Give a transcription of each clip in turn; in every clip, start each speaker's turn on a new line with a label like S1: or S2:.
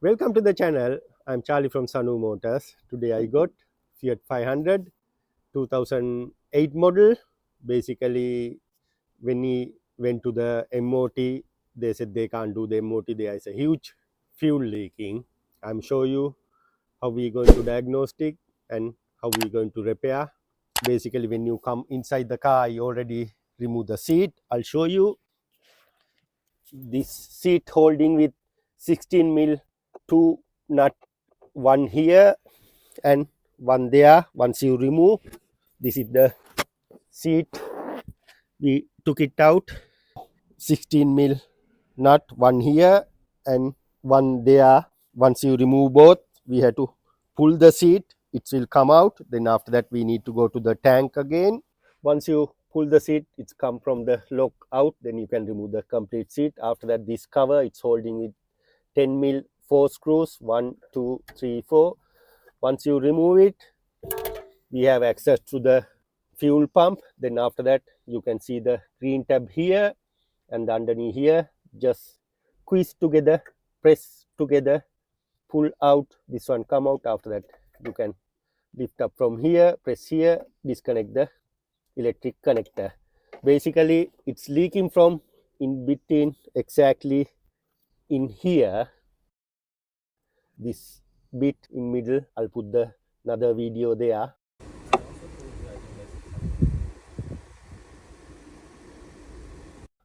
S1: Welcome to the channel. I'm Charlie from Sanumotors. Today I got Fiat 500 2008 model. Basically, when he went to the MOT, they said they can't do the MOT. There is a huge fuel leaking. I'm show you how we going to diagnostic and how we going to repair. Basically, when you come inside the car, you already remove the seat. I'll show you this seat holding with 16 mil, two nut, one here and one there. Once you remove, this is the seat, we took it out, 16 mil nut, one here and one there. Once you remove both, we have to pull the seat, it will come out. Then after that we need to go to the tank again. Once you pull the seat, it's come from the lock out, then you can remove the complete seat. After that, this cover, it's holding with 10 mil 4 screws, 1 2 3 4. Once you remove it, we have access to the fuel pump. Then after that, you can see the green tab here and underneath here. Just squeeze together, press together, pull out, this one come out. After that, you can lift up from here, press here, disconnect the electric connector. Basically, it's leaking from in between, exactly in here, this bit in middle. I'll put the another video there.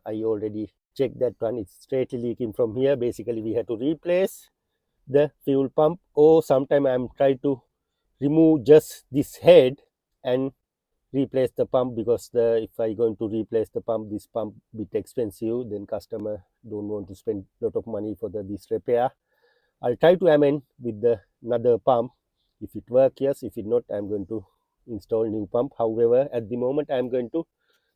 S1: I already checked that one, it's straightly leaking from here. Basically, we have to replace the fuel pump, or sometime I'm trying to remove just this head and replace the pump, because if I going to replace the pump, this pump bit expensive, then customer don't want to spend a lot of money for this repair. I'll try to amend with the another pump. If it work, yes. If it not, I'm going to install new pump. However, at the moment, I'm going to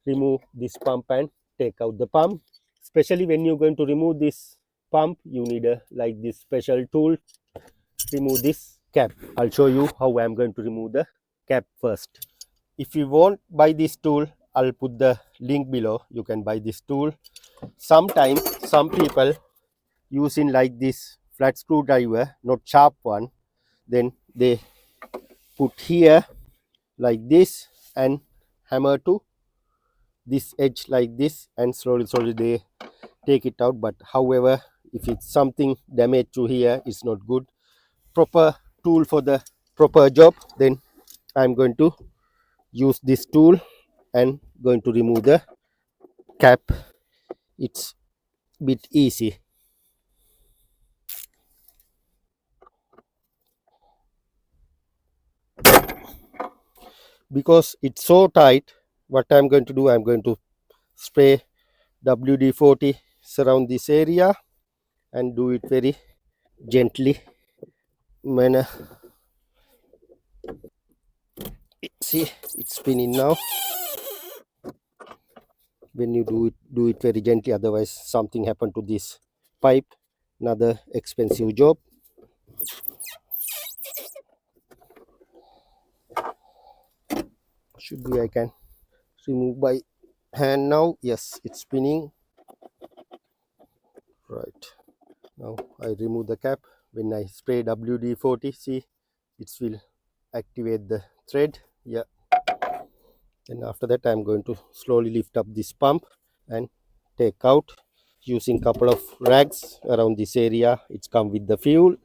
S1: remove this pump and take out the pump. Especially when you're going to remove this pump, you need a like this special tool. Remove this cap. I'll show you how I'm going to remove the cap first. If you won't buy this tool, I'll put the link below. You can buy this tool. Sometimes some people using like this flat screwdriver, not sharp one, then they put here like this and hammer to this edge like this, and slowly they take it out. But however, if it's something damage to here, it's not good. Proper tool for the proper job, then I'm going to use this tool and going to remove the cap. It's bit easy. Because it's so tight, what I'm going to do, I'm going to spray WD-40 surround this area and do it very gently manner. See, it's spinning now. When you do it very gently, otherwise something happened to this pipe. Another expensive job. Should be I can remove by hand now. Yes, it's spinning. Right, now I remove the cap. When I spray WD-40, see, it will activate the thread. Yeah, and after that I'm going to slowly lift up this pump and take out using couple of rags around this area. It's come with the fuel,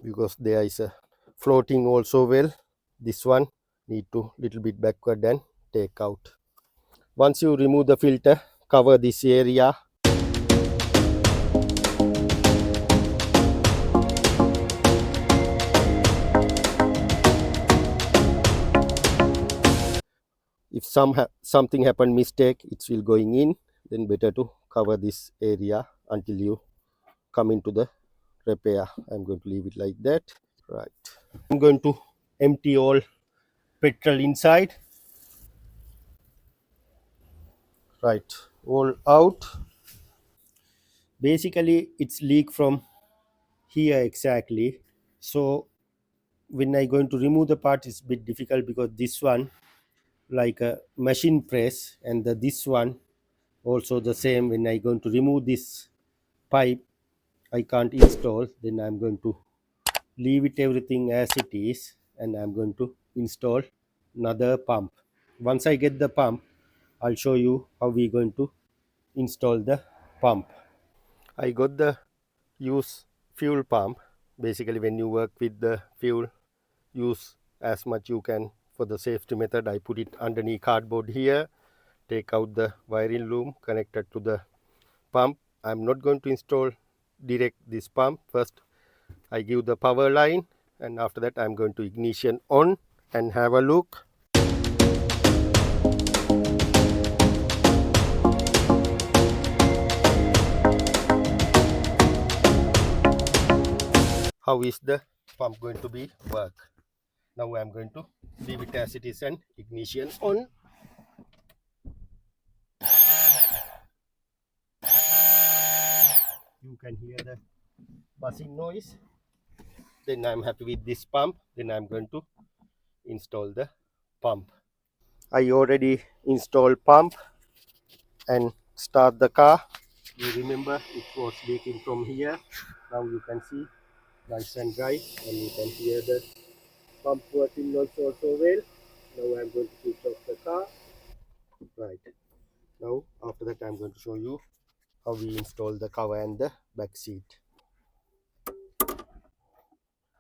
S1: because there is a floating also. Well, this one need to little bit backward and take out. Once you remove the filter, cover this area. If something happened mistake, it will going in, then better to cover this area until you come into the repair. I'm going to leave it like that. Right, I'm going to empty all petrol inside. Right, all out. Basically, it's leak from here exactly. So when I going to remove the part, it's a bit difficult, because this one like a machine press, and this one also the same. When I going to remove this pipe I can't install, then I'm going to leave it everything as it is, and I'm going to install another pump. Once I get the pump, I'll show you how we're going to install the pump. I got the use fuel pump. Basically, when you work with the fuel, use as much you can for the safety method. I put it underneath cardboard here, take out the wiring loom connected to the pump. I'm not going to install direct this pump. First I give the power line, and after that I'm going to ignition on and have a look. How is the pump going to be work? Now I'm going to leave it as it is and ignition on. You can hear the buzzing noise. Then I'm happy with this pump. Then I'm going to install the pump. I already installed pump and start the car. You remember it was leaking from here. Now you can see nice and dry, and you can hear the pump working also well. Now I'm going to switch off the car. Right. Now after that I'm going to show you how we install the cover and the back seat.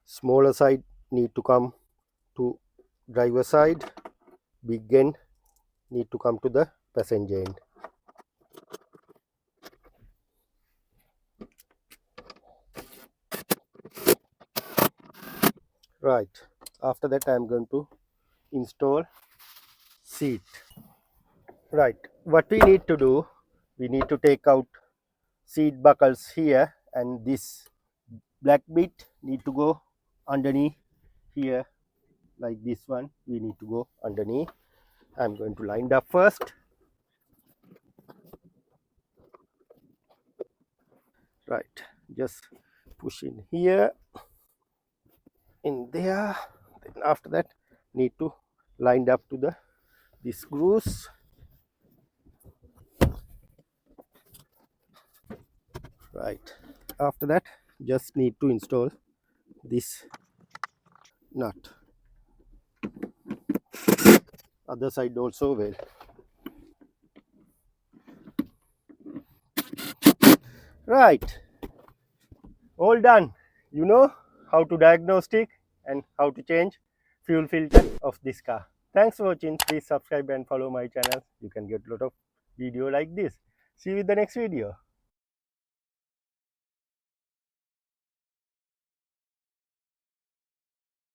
S1: Smaller side need to come to driver side. Big end need to come to the passenger end. Right. After that I'm going to install seat. Right. What we need to do, we need to take out seat buckles here, and this black bit need to go underneath here, like this one. We need to go underneath. I'm going to line it up first. Right. Just push in here, in there. Then after that, need to line up to the this screws. Right. After that, just need to install this nut. Other side also well. Right. All done. You know how to diagnostic and how to change fuel filter of this car. Thanks for watching. Please subscribe and follow my channel. You can get a lot of video like this. See you in the next video.